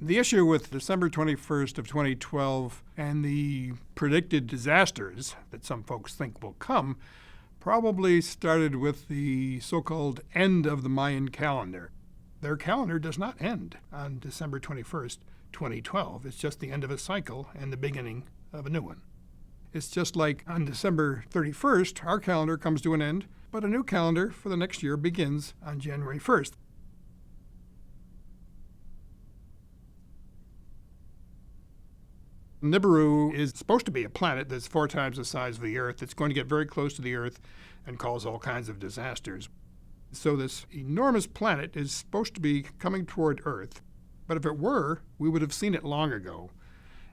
The issue with December 21st of 2012 and the predicted disasters that some folks think will come probably started with the so-called end of the Mayan calendar. Their calendar does not end on December 21st, 2012. It's just the end of a cycle and the beginning of a new one. It's just like on December 31st, our calendar comes to an end, but a new calendar for the next year begins on January 1st. Nibiru is supposed to be a planet that's 4 times the size of the Earth. It's going to get very close to the Earth and cause all kinds of disasters. So this enormous planet is supposed to be coming toward Earth. But if it were, we would have seen it long ago.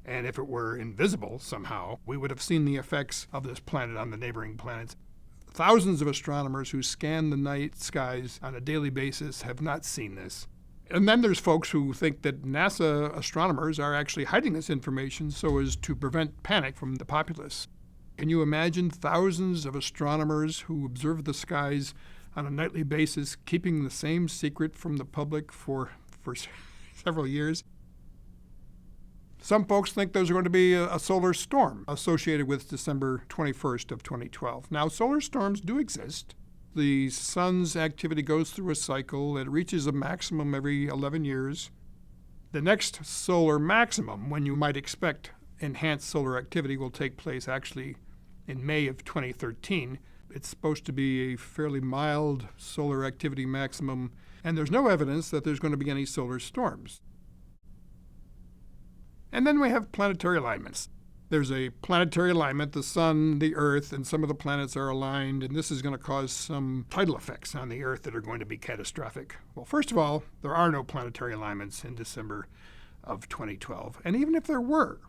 And if it were invisible somehow, we would have seen the effects of this planet on the neighboring planets. Thousands of astronomers who scan the night skies on a daily basis have not seen this. And then there's folks who think that NASA astronomers are actually hiding this information so as to prevent panic from the populace. Can you imagine thousands of astronomers who observe the skies on a nightly basis keeping the same secret from the public for several years? Some folks think there's going to be a solar storm associated with December 21st of 2012. Now, solar storms do exist. The sun's activity goes through a cycle. It reaches a maximum every 11 years. The next solar maximum, when you might expect enhanced solar activity, will take place actually in May of 2013. It's supposed to be a fairly mild solar activity maximum, and there's no evidence that there's going to be any solar storms. And then we have planetary alignments. There's a planetary alignment. The sun, the Earth, and some of the planets are aligned, and this is going to cause some tidal effects on the Earth that are going to be catastrophic. Well, first of all, there are no planetary alignments in December of 2012. And even if there were,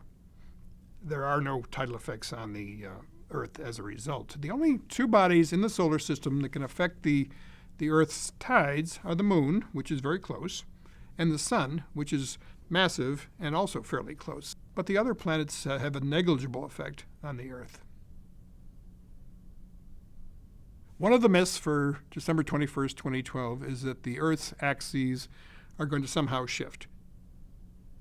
there are no tidal effects on the Earth as a result. The only 2 bodies in the solar system that can affect the Earth's tides are the moon, which is very close, and the sun, which is massive and also fairly close. But the other planets have a negligible effect on the Earth. One of the myths for December 21st, 2012 is that the Earth's axes are going to somehow shift.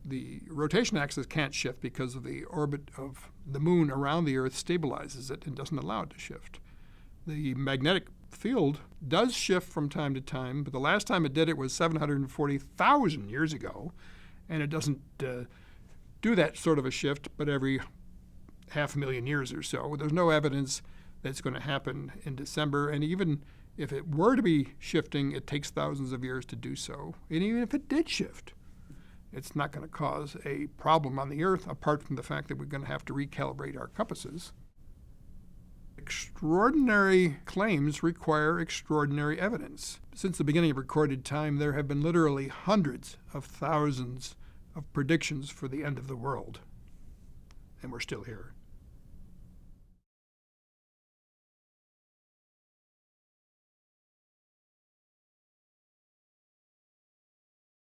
The rotation axis can't shift because of the orbit of the moon around the Earth stabilizes it and doesn't allow it to shift. The magnetic field does shift from time to time, but the last time it did it was 740,000 years ago, and it doesn't do that sort of a shift but every 500,000 years or so. There's no evidence that it's going to happen in December, and even if it were to be shifting, it takes thousands of years to do so. And even if it did shift, it's not going to cause a problem on the Earth apart from the fact that we're going to have to recalibrate our compasses. Extraordinary claims require extraordinary evidence. Since the beginning of recorded time, there have been literally hundreds of thousands of predictions for the end of the world, and we're still here.